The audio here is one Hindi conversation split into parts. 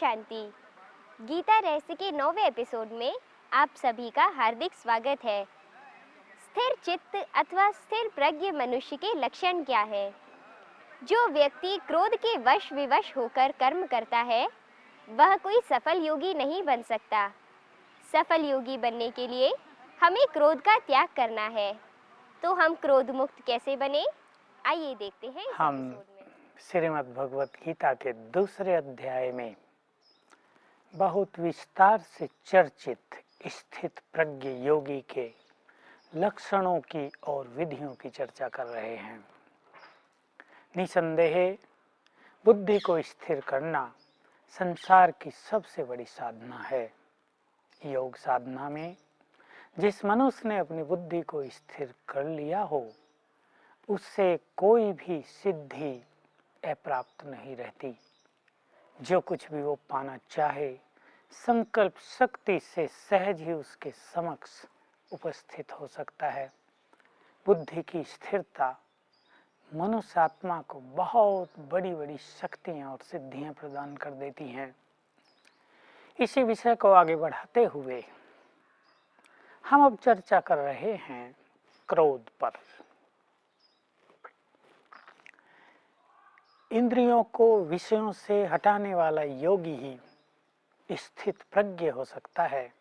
शांति। गीता रहस्य के 9वें एपिसोड में आप सभी का हार्दिक स्वागत है। स्थिर चित्त अथवा स्थिर प्रज्ञ मनुष्य के लक्षण क्या है? जो व्यक्ति क्रोध के वश विवश होकर कर्म करता है वह कोई सफल योगी नहीं बन सकता। सफल योगी बनने के लिए हमें क्रोध का त्याग करना है। तो हम क्रोध मुक्त कैसे बने, आइए देखते हैं इस एपिसोड में। श्रीमद् भगवत गीता के दूसरे अध्याय में बहुत विस्तार से चर्चित स्थित प्रज्ञ योगी के लक्षणों की और विधियों की चर्चा कर रहे हैं। निसंदेह बुद्धि को स्थिर करना संसार की सबसे बड़ी साधना है। योग साधना में जिस मनुष्य ने अपनी बुद्धि को स्थिर कर लिया हो उससे कोई भी सिद्धि अप्राप्त नहीं रहती। जो कुछ भी वो पाना चाहे संकल्प शक्ति से सहज ही उसके समक्ष उपस्थित हो सकता है। बुद्धि की स्थिरता मनुष्य आत्मा को बहुत बड़ी बड़ी शक्तियां और सिद्धियां प्रदान कर देती हैं। इसी विषय को आगे बढ़ाते हुए हम अब चर्चा कर रहे हैं क्रोध पर। इंद्रियों को विषयों से हटाने वाला योगी ही स्थित प्रज्ञ हो सकता है।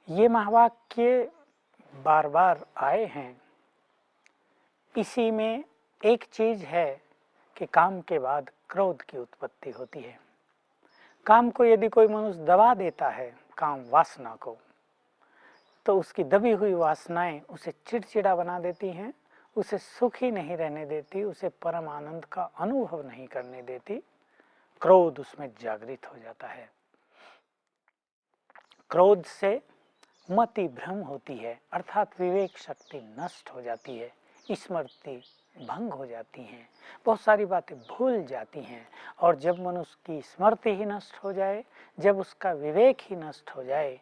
ये महावाक्य बार बार आए हैं। इसी में एक चीज है कि काम के बाद क्रोध की उत्पत्ति होती है। काम को यदि कोई मनुष्य दबा देता है, काम वासना को, तो उसकी दबी हुई वासनाएं उसे चिड़चिड़ा बना देती हैं, उसे सुखी नहीं रहने देती, उसे परम आनंद का अनुभव नहीं करने देती। क्रोध उसमें जागृत हो जाता है। क्रोध से मति भ्रम होती है, अर्थात विवेक शक्ति नष्ट हो जाती है, स्मृति भंग हो जाती है, बहुत सारी बातें भूल जाती हैं। और जब मनुष्य की स्मृति ही नष्ट हो जाए, जब उसका विवेक ही नष्ट हो जाए,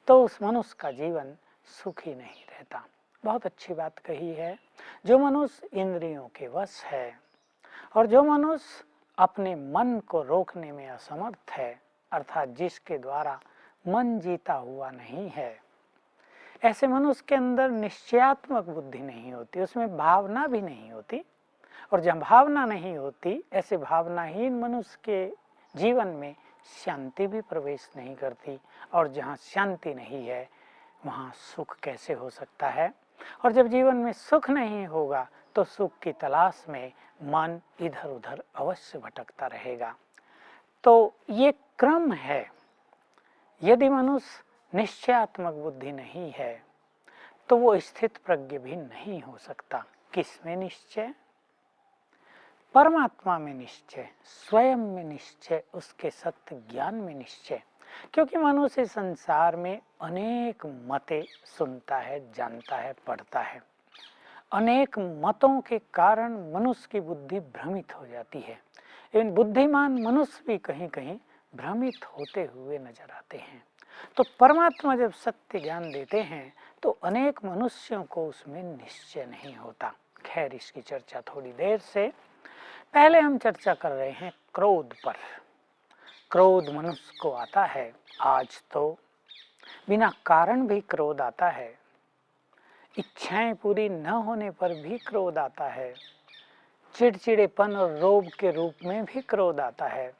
तो उस मनुष्य का जीवन सुखी नहीं रहता। बहुत अच्छी बात कही है। जो मनुष्य इंद्रियों के वश है और जो मनुष्य अपने मन को रोकने में असमर्थ है, अर्थात जिसके द्वारा मन जीता हुआ नहीं है, ऐसे मनुष्य के अंदर निश्चयात्मक बुद्धि नहीं होती, उसमें भावना भी नहीं होती। और जब भावना नहीं होती, ऐसे भावनाहीन मनुष्य के जीवन में शांति भी प्रवेश नहीं करती। और जहाँ शांति नहीं है वहाँ सुख कैसे हो सकता है? और जब जीवन में सुख नहीं होगा तो सुख की तलाश में मन इधर उधर अवश्य भटकता रहेगा। तो ये क्रम है। यदि मनुष्य निश्चयात्मक बुद्धि नहीं है तो वो स्थित प्रज्ञ भी नहीं हो सकता। किसमें निश्चय? परमात्मा में निश्चय, स्वयं में निश्चय, उसके सत्य ज्ञान में निश्चय। क्योंकि मनुष्य संसार में अनेक मतें सुनता है, जानता है, पढ़ता है। अनेक मतों के कारण मनुष्य की बुद्धि भ्रमित हो जाती है। इन बुद्धिमान मनुष्य भी कहीं कहीं भ्रमित होते हुए नजर आते हैं। तो परमात्मा जब सत्य ज्ञान देते हैं तो अनेक मनुष्यों को उसमें निश्चय नहीं होता। खैर, इसकी चर्चा थोड़ी देर से। पहले हम चर्चा कर रहे हैं क्रोध पर। क्रोध मनुष्य को आता है। आज तो बिना कारण भी क्रोध आता है। इच्छाएं पूरी न होने पर भी क्रोध आता है। चिड़चिड़ेपन और रोब के रूप में भी क्रोध आता है।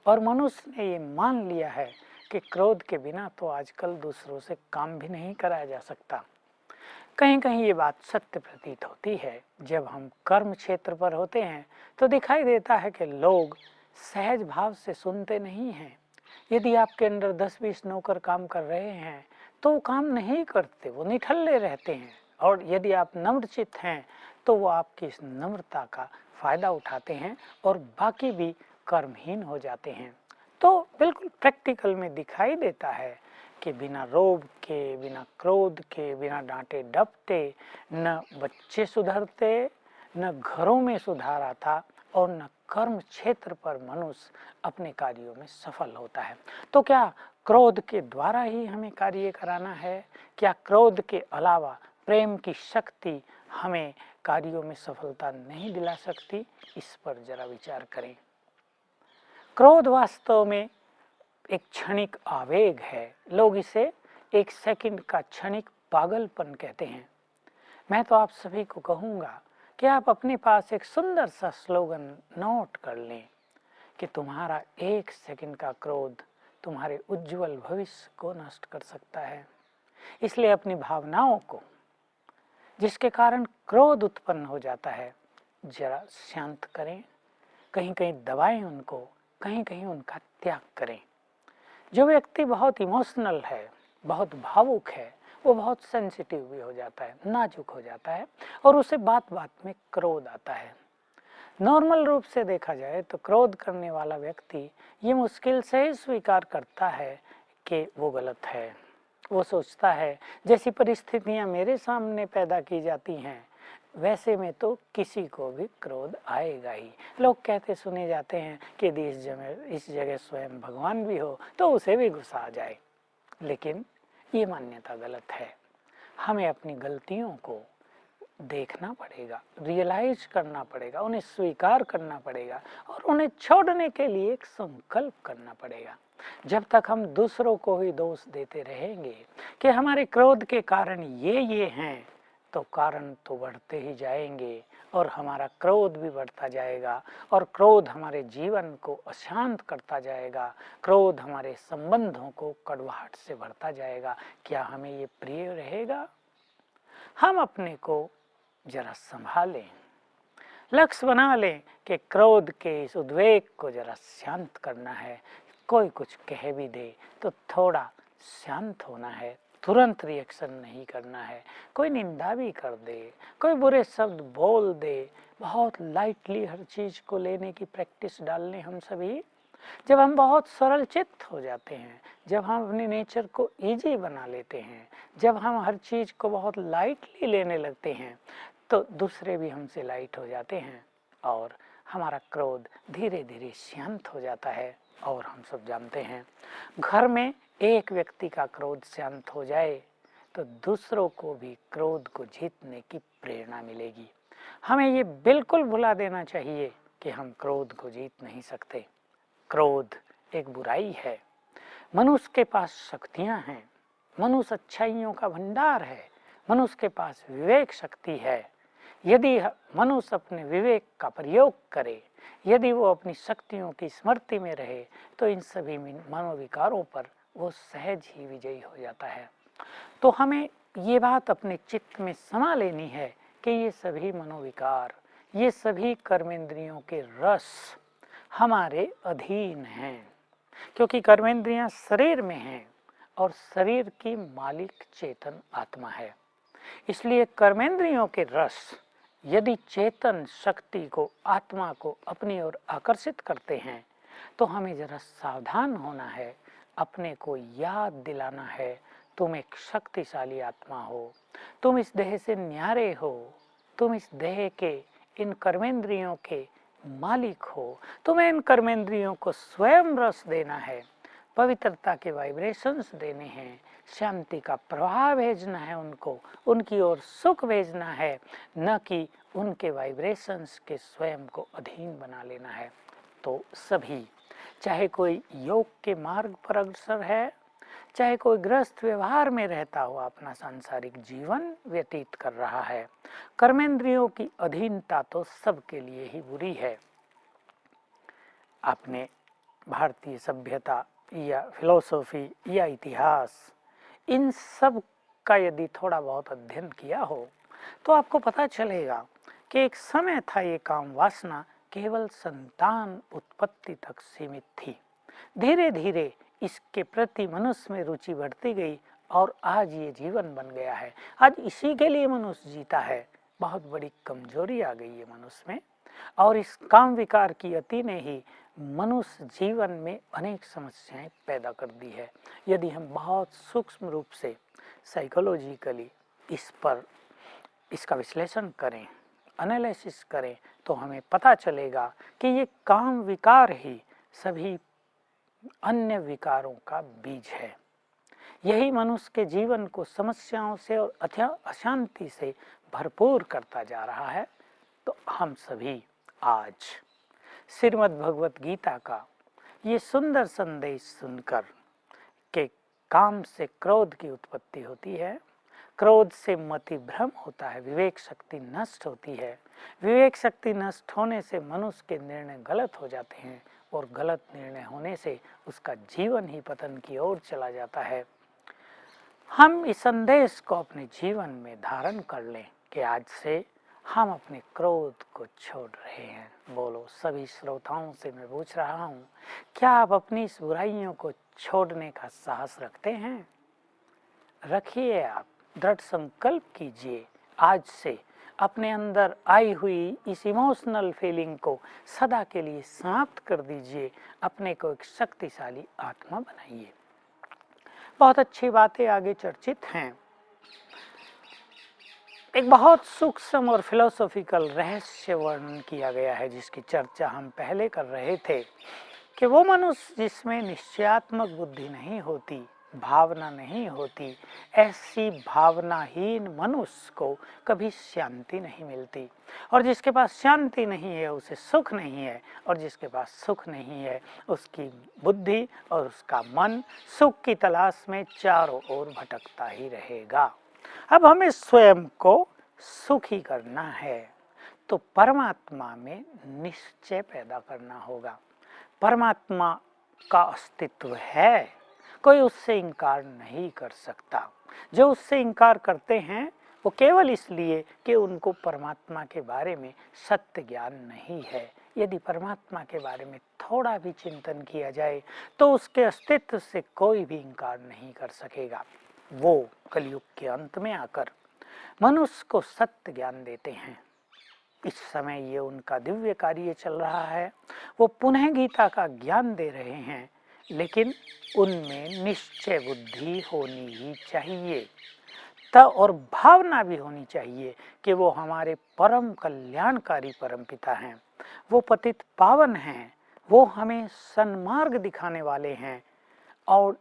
और मनुष्य ने ये मान लिया है कि क्रोध के बिना तो आजकल दूसरों से काम भी नहीं कराया जा सकता। कहीं कहीं ये बात सत्य प्रतीत होती है। जब हम कर्म क्षेत्र पर होते हैं तो दिखाई देता है कि लोग सहज भाव से सुनते नहीं हैं। यदि आपके अंदर 10-20 नौकर काम कर रहे हैं तो वो काम नहीं करते, वो निठल्ले रहते हैं। और यदि आप नम्रचित्त हैं तो वो आपकी इस नम्रता का फायदा उठाते हैं और बाकी भी कर्महीन हो जाते हैं। तो बिल्कुल प्रैक्टिकल में दिखाई देता है कि बिना रोब के, बिना क्रोध के, बिना डांटे डपटे न बच्चे सुधरते, न घरों में सुधार आता और न कर्म क्षेत्र पर मनुष्य अपने कार्यों में सफल होता है। तो क्या क्रोध के द्वारा ही हमें कार्य कराना है? क्या क्रोध के अलावा प्रेम की शक्ति हमें कार्यों में सफलता नहीं दिला सकती? इस पर जरा विचार करें। क्रोध वास्तव में एक क्षणिक आवेग है। लोग इसे एक सेकंड का क्षणिक पागलपन कहते हैं। मैं तो आप सभी को कहूँगा कि आप अपने पास एक सुंदर सा स्लोगन नोट कर लें कि तुम्हारा एक सेकंड का क्रोध तुम्हारे उज्जवल भविष्य को नष्ट कर सकता है। इसलिए अपनी भावनाओं को, जिसके कारण क्रोध उत्पन्न हो जाता है, जरा शांत करें, कहीं कहीं दबाएं उनको, कहीं कहीं उनका त्याग करें। जो व्यक्ति बहुत इमोशनल है, बहुत भावुक है, वो बहुत सेंसिटिव भी हो जाता है, नाजुक हो जाता है और उसे बात बात में क्रोध आता है। नॉर्मल रूप से देखा जाए तो क्रोध करने वाला व्यक्ति ये मुश्किल से ही स्वीकार करता है कि वो गलत है। वो सोचता है जैसी परिस्थितियां मेरे सामने पैदा की जाती हैं वैसे में तो किसी को भी क्रोध आएगा ही। लोग कहते सुने जाते हैं कि यदि इस जगह स्वयं भगवान भी हो तो उसे भी गुस्सा आ जाए, लेकिन ये मान्यता गलत है। हमें अपनी गलतियों को देखना पड़ेगा, रियलाइज करना पड़ेगा, उन्हें स्वीकार करना पड़ेगा और उन्हें छोड़ने के लिए एक संकल्प करना पड़ेगा। जब तक हम दूसरों को ही दोष देते रहेंगे कि हमारे क्रोध के कारण ये हैं, तो कारण तो बढ़ते ही जाएंगे और हमारा क्रोध भी बढ़ता जाएगा और क्रोध हमारे जीवन को अशांत करता जाएगा। क्रोध हमारे संबंधों को कड़वाहट से भरता जाएगा। क्या हमें ये प्रिय रहेगा? हम अपने को जरा संभालें, लक्ष्य बना लें कि क्रोध के इस उद्वेग को जरा शांत करना है। कोई कुछ कह भी दे तो थोड़ा शांत होना है, तुरंत रिएक्शन नहीं करना है। कोई निंदा भी कर दे, कोई बुरे शब्द बोल दे, बहुत लाइटली हर चीज को लेने की प्रैक्टिस डालने हम सभी। जब हम बहुत सरल चित्त हो जाते हैं, जब हम अपने नेचर को इजी बना लेते हैं, जब हम हर चीज को बहुत लाइटली लेने लगते हैं, तो दूसरे भी हमसे लाइट हो जाते हैं और हमारा क्रोध धीरे धीरे शांत हो जाता है। और हम सब जानते हैं, घर में एक व्यक्ति का क्रोध शांत हो जाए तो दूसरों को भी क्रोध को जीतने की प्रेरणा मिलेगी। हमें ये बिल्कुल भुला देना चाहिए कि हम क्रोध को जीत नहीं सकते। क्रोध एक बुराई है। मनुष्य के पास शक्तियां हैं, मनुष्य अच्छाइयों का भंडार है, मनुष्य के पास विवेक शक्ति है। यदि मनुष्य अपने विवेक का प्रयोग करे, यदि वो अपनी शक्तियों की स्मृति में रहे, तो इन सभी मनोविकारों पर वो सहज ही विजयी हो जाता है। तो हमें ये बात अपने चित्त में समा लेनी है कि ये सभी मनोविकार, ये सभी कर्मेंद्रियों के रस हमारे अधीन हैं, क्योंकि कर्मेंद्रियां शरीर में हैं और शरीर की मालिक चेतन आत्मा है। इसलिए कर्मेंद्रियों के रस यदि चेतन शक्ति को, आत्मा को अपनी ओर आकर्षित करते हैं, तो हमें जरा सावधान होना है, अपने को याद दिलाना है तुम एक शक्तिशाली आत्मा हो, तुम इस देह से न्यारे हो, तुम इस देह के इन कर्मेंद्रियों के मालिक हो। तुम्हें इन कर्मेंद्रियों को स्वयं रस देना है, पवित्रता के वाइब्रेशंस देने हैं, शांति का प्रवाह भेजना है उनको, उनकी ओर सुख भेजना है, न कि उनके वाइब्रेशंस के स्वयं को अधीन बना लेना है। तो सभी, चाहे कोई योग के मार्ग पर अग्रसर है, चाहे कोई गृहस्थ व्यवहार में रहता हुआ अपना सांसारिक जीवन व्यतीत कर रहा है, कर्मेंद्रियों की अधीनता तो सबके लिए ही बुरी है। आपने भारतीय सभ्यता या फिलॉसफी या इतिहास, इन सब का यदि थोड़ा बहुत अध्ययन किया हो तो आपको पता चलेगा कि एक समय था ये काम वासना केवल संतान उत्पत्ति तक सीमित थी। धीरे धीरे इसके प्रति मनुष्य में रुचि बढ़ती गई और आज ये जीवन बन गया है। आज इसी के लिए मनुष्य जीता है। बहुत बड़ी कमजोरी आ गई है मनुष्य में और इस काम विकार की अति ने ही मनुष्य जीवन में अनेक समस्याएं पैदा कर दी है। यदि हम बहुत सूक्ष्म रूप से साइकोलॉजिकली इसका विश्लेषण करें, एनालिसिस करें, तो हमें पता चलेगा कि ये काम विकार ही सभी अन्य विकारों का बीज है। यही मनुष्य के जीवन को समस्याओं से और अशांति से भरपूर करता जा रहा है। तो हम सभी आज श्रीमद् भगवत गीता का ये सुंदर संदेश सुनकर कि काम से क्रोध की उत्पत्ति होती है, क्रोध से मति भ्रम होता है, विवेक शक्ति नष्ट होती है, विवेक शक्ति नष्ट होने से मनुष्य के निर्णय गलत हो जाते हैं और गलत निर्णय होने से उसका जीवन ही पतन की ओर चला जाता है। हम इस संदेश को अपने जीवन में धारण कर लें कि आज से हम अपने क्रोध को छोड़ रहे हैं। बोलो, सभी श्रोताओं से मैं पूछ रहा हूँ, क्या आप अपनी इस बुराइयों को छोड़ने का साहस रखते हैं? रखिए, आप दृढ़ संकल्प कीजिए, आज से अपने अंदर आई हुई इस इमोशनल फीलिंग को सदा के लिए समाप्त कर दीजिए, अपने को एक शक्तिशाली आत्मा बनाइए। बहुत अच्छी बातें आगे चर्चित हैं। एक बहुत सूक्ष्म और फिलोसॉफिकल रहस्य वर्णन किया गया है, जिसकी चर्चा हम पहले कर रहे थे कि वो मनुष्य जिसमें निश्चयात्मक बुद्धि नहीं होती, भावना नहीं होती, ऐसी भावनाहीन मनुष्य को कभी शांति नहीं मिलती। और जिसके पास शांति नहीं है उसे सुख नहीं है, और जिसके पास सुख नहीं है उसकी बुद्धि और उसका मन सुख की तलाश में चारों ओर भटकता ही रहेगा। अब हमें स्वयं को सुखी करना है तो परमात्मा में निश्चय पैदा करना होगा। परमात्मा का अस्तित्व है, कोई उससे इनकार नहीं कर सकता। जो उससे इनकार करते हैं वो केवल इसलिए कि उनको परमात्मा के बारे में सत्य ज्ञान नहीं है। यदि परमात्मा के बारे में थोड़ा भी चिंतन किया जाए तो उसके अस्तित्व से कोई भी इनकार नहीं कर सकेगा। वो कलयुग के अंत में आकर मनुष्य को सत्य ज्ञान देते हैं। इस समय ये उनका दिव्य कार्य चल रहा है। वो पुनः गीता का ज्ञान दे रहे हैं, लेकिन उनमें निश्चय बुद्धि होनी ही चाहिए और भावना भी होनी चाहिए कि वो हमारे परम कल्याणकारी परमपिता हैं, वो पतित पावन हैं, वो हमें सन्मार्ग दिखाने वाले हैं। और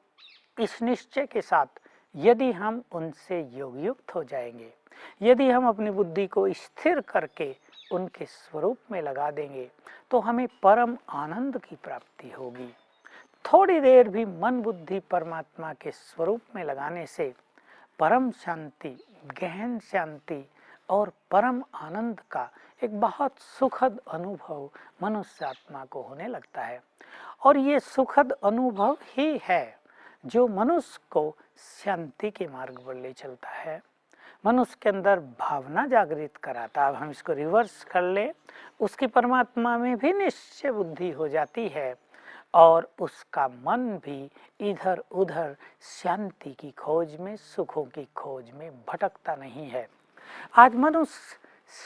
इस निश्चय के साथ यदि हम उनसे योगयुक्त हो जाएंगे, यदि हम अपनी बुद्धि को स्थिर करके उनके स्वरूप में लगा देंगे तो हमें परम आनंद की प्राप्ति होगी। थोड़ी देर भी मन बुद्धि परमात्मा के स्वरूप में लगाने से परम शांति, गहन शांति और परम आनंद का एक बहुत सुखद अनुभव मनुष्य आत्मा को होने लगता है। और ये सुखद अनुभव ही है जो मनुष्य को शांति के मार्ग पर ले चलता है, मनुष्य के अंदर भावना जागृत कराता। अब हम इसको रिवर्स कर ले, उसकी परमात्मा में भी निश्चय बुद्धि हो जाती है और उसका मन भी इधर उधर शांति की खोज में, सुखों की खोज में भटकता नहीं है। आज मनुष्य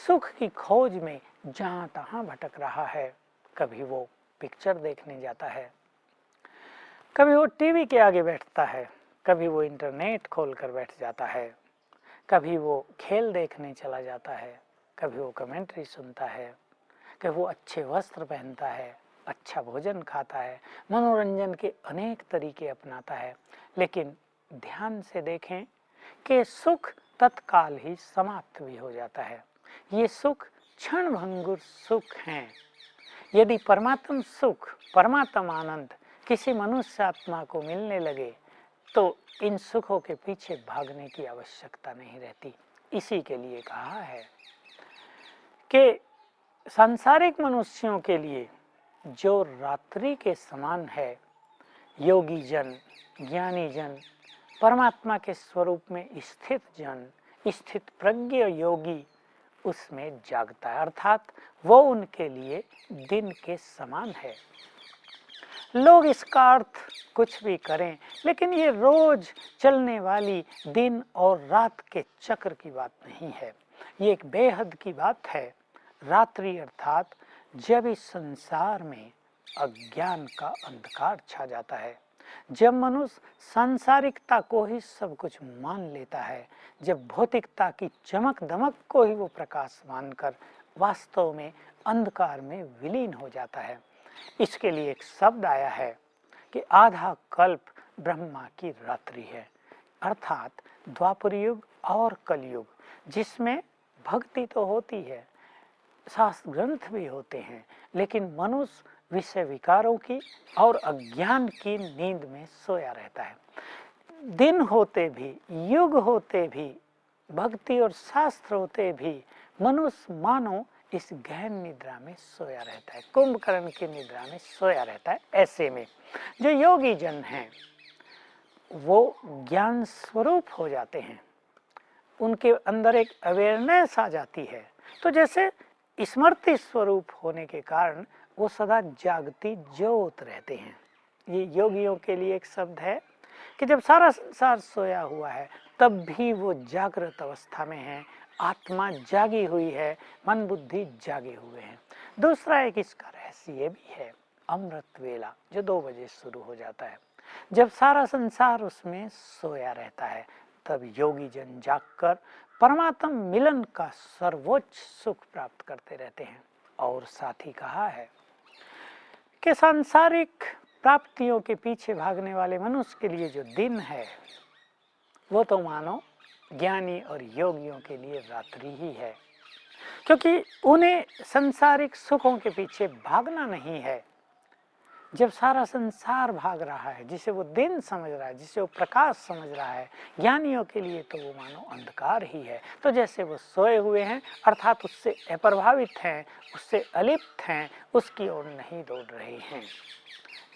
सुख की खोज में जहाँ तहाँ भटक रहा है। कभी वो पिक्चर देखने जाता है, कभी वो टीवी के आगे बैठता है, कभी वो इंटरनेट खोल कर बैठ जाता है, कभी वो खेल देखने चला जाता है, कभी वो कमेंट्री सुनता है, कभी वो अच्छे वस्त्र पहनता है, अच्छा भोजन खाता है, मनोरंजन के अनेक तरीके अपनाता है। लेकिन ध्यान से देखें कि सुख तत्काल ही समाप्त भी हो जाता है। ये सुख क्षण भंगुर सुख हैं। यदि परमात्म सुख, परमात्म आनंद किसी मनुष्य आत्मा को मिलने लगे तो इन सुखों के पीछे भागने की आवश्यकता नहीं रहती। इसी के लिए कहा है कि सांसारिक मनुष्यों के लिए जो रात्रि के समान है, योगी जन, ज्ञानी जन, परमात्मा के स्वरूप में स्थित जन, स्थित प्रज्ञ योगी उसमें जागता है, अर्थात वो उनके लिए दिन के समान है। लोग इसका अर्थ कुछ भी करें, लेकिन ये रोज चलने वाली दिन और रात के चक्र की बात नहीं है। ये एक बेहद की बात है। रात्रि अर्थात जब इस संसार में अज्ञान का अंधकार छा जाता है, जब मनुष्य सांसारिकता को ही सब कुछ मान लेता है, जब भौतिकता की चमक दमक को ही वो प्रकाश मानकर वास्तव में अंधकार में विलीन हो जाता है। इसके लिए एक शब्द आया है कि आधा कल्प ब्रह्मा की रात्रि है, अर्थात द्वापर युग और कलयुग, जिसमें भक्ति तो होती है, शास्त्र ग्रंथ भी होते हैं, लेकिन मनुष्य विषय विकारों की और अज्ञान की नींद में सोया रहता है। दिन होते भी, युग होते भी, भक्ति और शास्त्र होते भी मनुष्य मानो इस गहन निद्रा में सोया रहता है, कुंभकर्ण की निद्रा में सोया रहता है। ऐसे में जो योगी जन हैं वो ज्ञान स्वरूप हो जाते हैं, उनके अंदर एक अवेयरनेस आ जाती है। तो जैसे स्मृति स्वरूप होने के कारण वो सदा जागती ज्योत रहते हैं। ये योगियों के लिए एक शब्द है कि जब सारा संसार सोया हुआ है तब भी वो जागृत अवस्था में है, आत्मा जागी हुई है, मन बुद्धि जागे हुए हैं। दूसरा एक इसका रहस्य ये भी है, अमृत वेला जो 2 बजे शुरू हो जाता है, जब सारा संसार उसमें सोया रहता है, तब योगी जन जागकर परमात्मा मिलन का सर्वोच्च सुख प्राप्त करते रहते हैं। और साथ ही कहा है कि सांसारिक प्राप्तियों के पीछे भागने वाले मनुष्य के लिए जो दिन है वो तो मानो ज्ञानी और योगियों के लिए रात्रि ही है, क्योंकि उन्हें सांसारिक सुखों के पीछे भागना नहीं है। जब सारा संसार भाग रहा है, जिसे वो दिन समझ रहा है, जिसे वो प्रकाश समझ रहा है, ज्ञानियों के लिए तो वो मानो अंधकार ही है। तो जैसे वो सोए हुए हैं अर्थात उससे अप्रभावित हैं, उससे अलिप्त हैं, उसकी ओर नहीं दौड़ रहे हैं।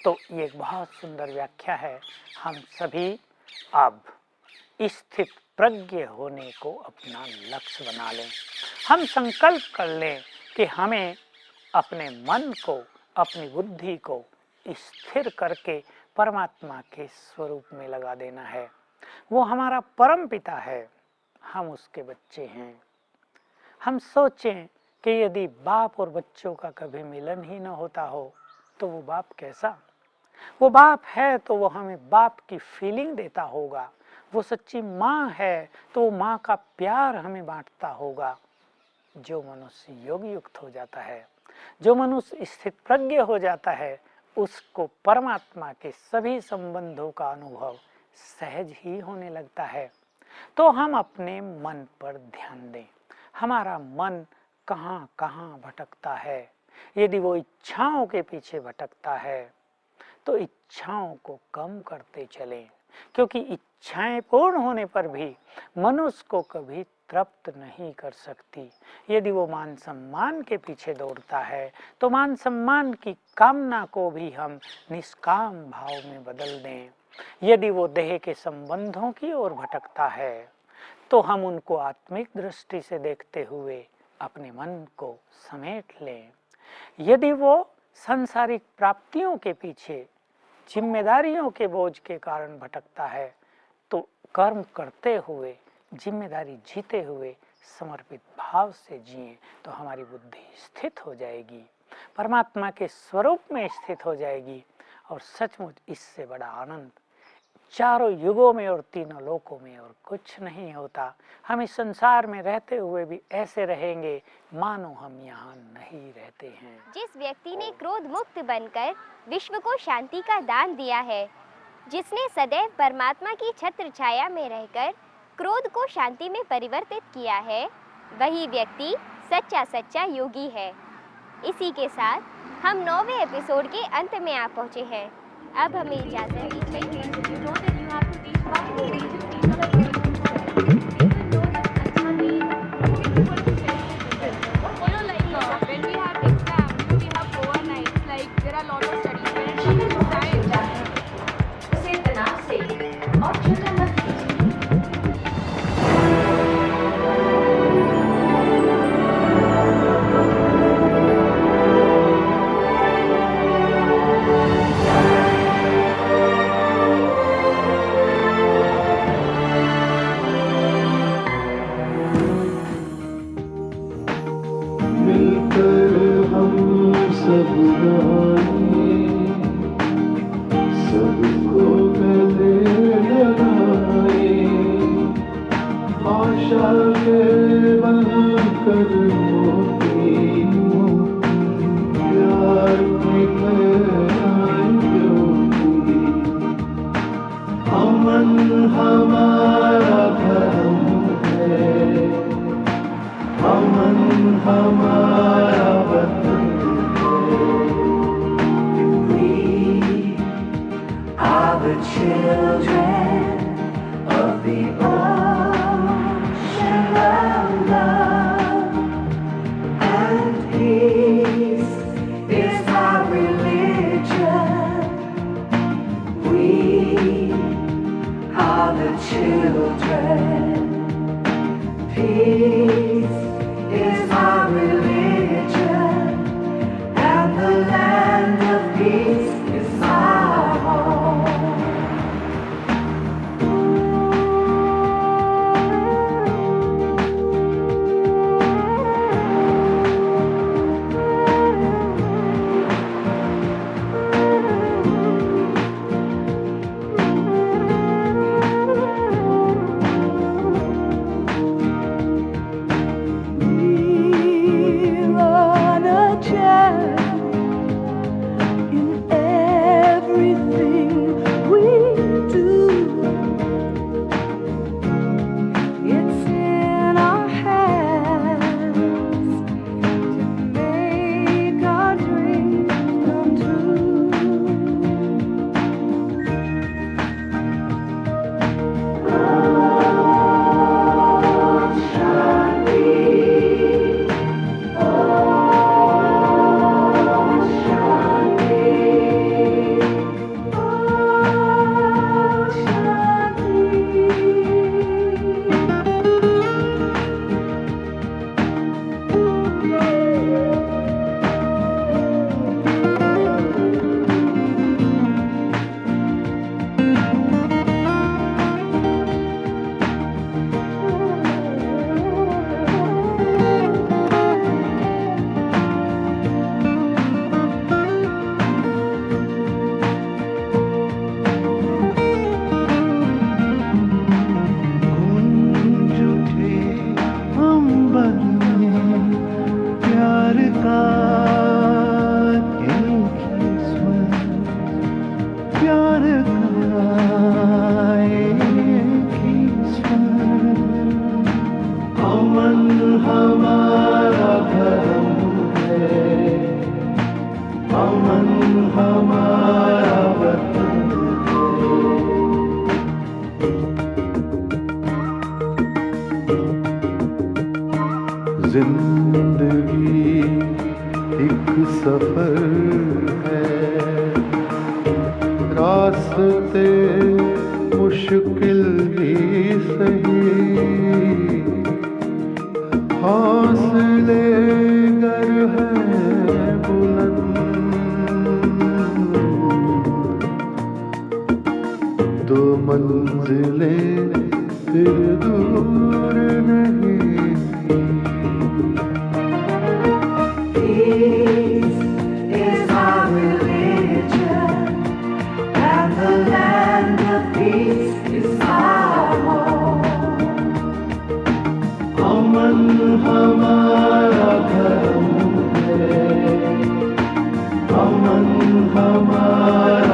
तो ये एक बहुत सुंदर व्याख्या है। हम सभी अब स्थित प्रज्ञ होने को अपना लक्ष्य बना लें। हम संकल्प कर लें कि हमें अपने मन को, अपनी बुद्धि को स्थिर करके परमात्मा के स्वरूप में लगा देना है। वो हमारा परम पिता है, हम उसके बच्चे हैं। हम सोचें कि यदि बाप और बच्चों का कभी मिलन ही न होता हो तो वो बाप कैसा? वो बाप है तो वो हमें बाप की फीलिंग देता होगा। वो सच्ची माँ है तो वो माँ का प्यार हमें बांटता होगा। जो मनुष्य योग युक्त हो जाता है, जो मनुष्य स्थित प्रज्ञ हो जाता है, उसको परमात्मा के सभी संबंधों का अनुभव सहज ही होने लगता है। तो हम अपने मन पर ध्यान दें। हमारा मन कहाँ कहाँ भटकता है। यदि वो इच्छाओं के पीछे भटकता है तो इच्छाओं को कम करते चलें, क्योंकि इच्छाएं पूर्ण होने पर भी मनुष्य को कभी तृप्त नहीं कर सकती। यदि वो मान सम्मान के पीछे दौड़ता है तो मान सम्मान की कामना को भी हम निष्काम भाव में बदल दें। यदि वो देह के संबंधों की ओर भटकता है तो हम उनको आत्मिक दृष्टि से देखते हुए अपने मन को समेट लें। यदि वो सांसारिक प्राप्तियों के पीछे जिम्मेदारियों के बोझ के कारण भटकता है तो कर्म करते हुए, जिम्मेदारी जीते हुए समर्पित भाव से जिए तो हमारी बुद्धि स्थित हो जाएगी, परमात्मा के स्वरूप में स्थित हो जाएगी। और सचमुच इससे बड़ा आनंद चारों युगों में और तीनों लोकों में और कुछ नहीं होता। हम इस संसार में रहते हुए भी ऐसे रहेंगे मानो हम यहाँ नहीं रहते हैं। जिस व्यक्ति ने क्रोध मुक्त बनकर विश्व को शांति का दान दिया है, जिसने सदैव परमात्मा की छत्र छाया में रहकर क्रोध को शांति में परिवर्तित किया है, वही व्यक्ति सच्चा योगी है। इसी के साथ हम 9वें एपिसोड के अंत में आ पहुँचे हैं। अब हमें इजाज़त children. Peace is our religion, and the land of peace is our home. जिंदगी एक सफर है, रास्ते मुश्किल ही सही, हौसले गर है बुलंद, दो मंजिलें फिर दूर नहीं। Peace is our religion, and the land of peace is our home. अमन हमारा धर्म है, अमन हमारा